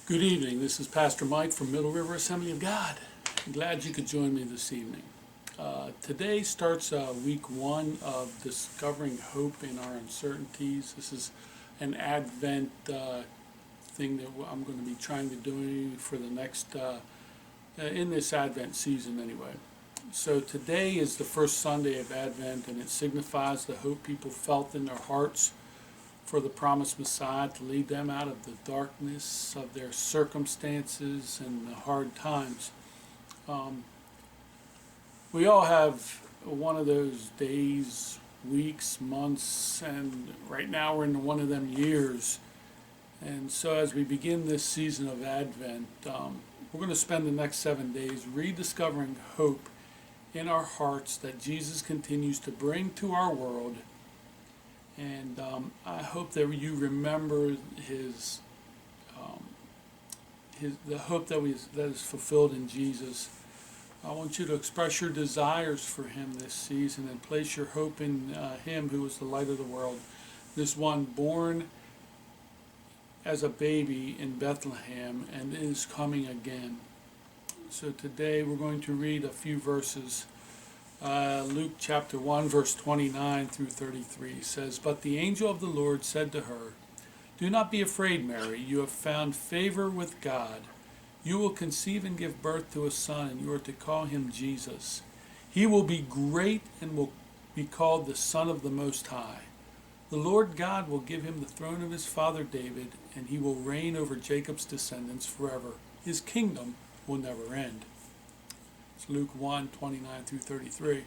Good evening. This is Pastor Mike from Middle River Assembly of God. I'm glad you could join me this evening. Today starts week one of Discovering Hope in Our Uncertainties. This is an Advent thing that I'm going to be trying to do for the next, in this Advent season anyway. So today is the first Sunday of Advent, and it signifies the hope people felt in their hearts for the promised Messiah to lead them out of the darkness of their circumstances and the hard times. We all have one of those days, weeks, months, and right now we're in one of them years. And so as we begin this season of Advent, we're going to spend the next 7 days rediscovering hope in our hearts that Jesus continues to bring to our world. And I hope that you remember the hope that is fulfilled in Jesus. I want you to express your desires for Him this season and place your hope in Him who is the light of the world. This one born as a baby in Bethlehem and is coming again. So today we're going to read a few verses. Luke chapter 1 verse 29 through 33 says, "But the angel of the Lord said to her, 'Do not be afraid, Mary, you have found favor with God. You will conceive and give birth to a son, and you are to call him Jesus. He will be great and will be called the Son of the Most High. The Lord God will give him the throne of his father David, and he will reign over Jacob's descendants forever. His kingdom will never end.'" It's Luke 1, 29 through 33.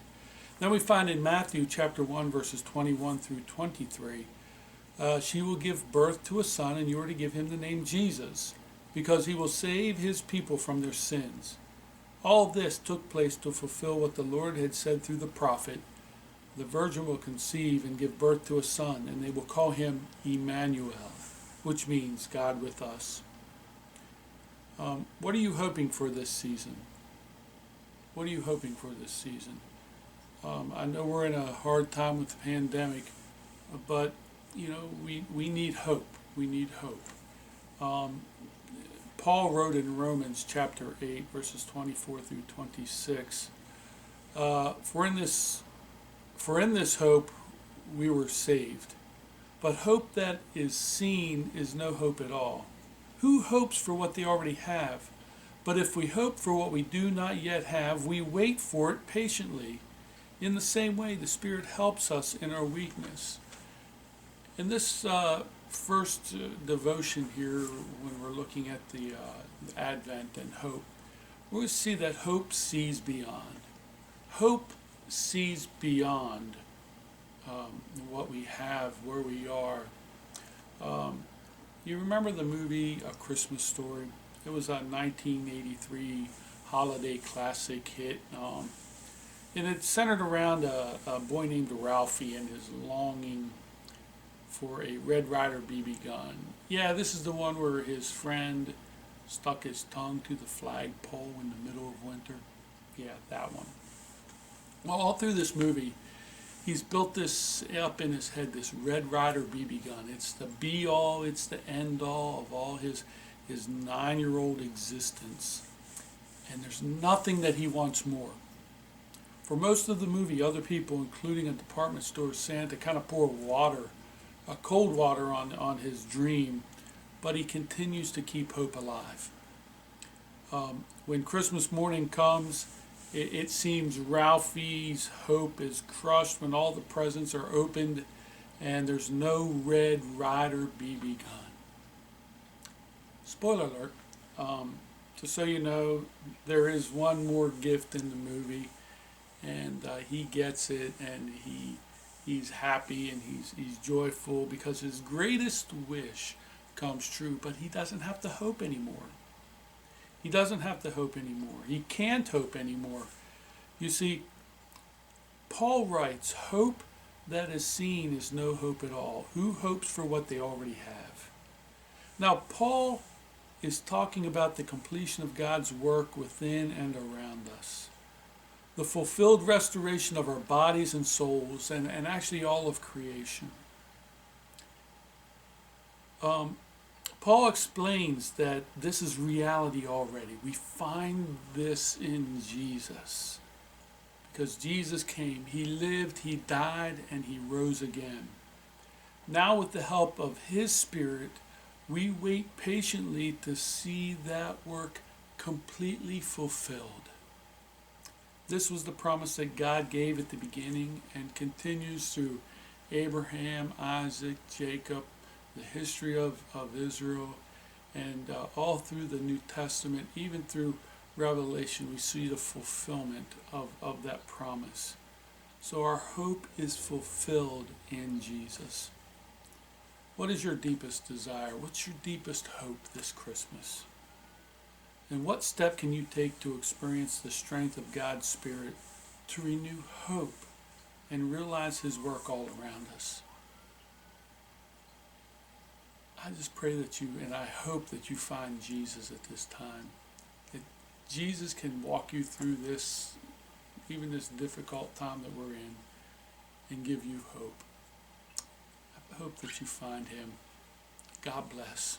Then we find in Matthew chapter 1 verses 21 through 23, "She will give birth to a son, and you are to give him the name Jesus, because he will save his people from their sins." All this took place to fulfill what the Lord had said through the prophet, "The virgin will conceive and give birth to a son, and they will call him Emmanuel," which means God with us. What are you hoping for this season? What are you hoping for this season? I know we're in a hard time with the pandemic, but we need hope. We need hope. Paul wrote in Romans chapter 8 verses 24 through 26, for in this hope we were saved. But hope that is seen is no hope at all. Who hopes for what they already have? But if we hope for what we do not yet have, we wait for it patiently. In the same way, the Spirit helps us in our weakness. In this first devotion here, when we're looking at the Advent and hope, we're going to see that hope sees beyond. Hope sees beyond what we have, where we are. You remember the movie A Christmas Story? It was a 1983 holiday classic hit, and it centered around a boy named Ralphie and his longing for a Red Ryder BB gun. Yeah, this is the one where his friend stuck his tongue to the flagpole in the middle of winter. Yeah, that one. Well, all through this movie, he's built this up in his head, this Red Ryder BB gun. It's the be-all, it's the end-all of all his 9-year-old existence. And there's nothing that he wants more. For most of the movie, other people, including a department store Santa, kind of pour cold water on his dream, but he continues to keep hope alive. When Christmas morning comes, it seems Ralphie's hope is crushed when all the presents are opened and there's no Red Ryder BB gun. Spoiler alert, just so you know, there is one more gift in the movie, and he gets it, and he's happy and he's joyful because his greatest wish comes true, but he doesn't have to hope anymore. He doesn't have to hope anymore. He can't hope anymore. You see, Paul writes, "Hope that is seen is no hope at all. Who hopes for what they already have?" Now, Paul is talking about the completion of God's work within and around us. The fulfilled restoration of our bodies and souls, and actually all of creation. Paul explains that this is reality already. We find this in Jesus. Because Jesus came, he lived, he died, and he rose again. Now with the help of his Spirit, we wait patiently to see that work completely fulfilled. This was the promise that God gave at the beginning and continues through Abraham, Isaac, Jacob, the history of Israel, and all through the New Testament, even through Revelation, we see the fulfillment of that promise. So our hope is fulfilled in Jesus. What is your deepest desire? What's your deepest hope this Christmas? And what step can you take to experience the strength of God's Spirit to renew hope and realize his work all around us? I just pray that you, and I hope that you find Jesus at this time. That Jesus can walk you through this, even this difficult time that we're in, and give you hope. I hope that you find him. God bless.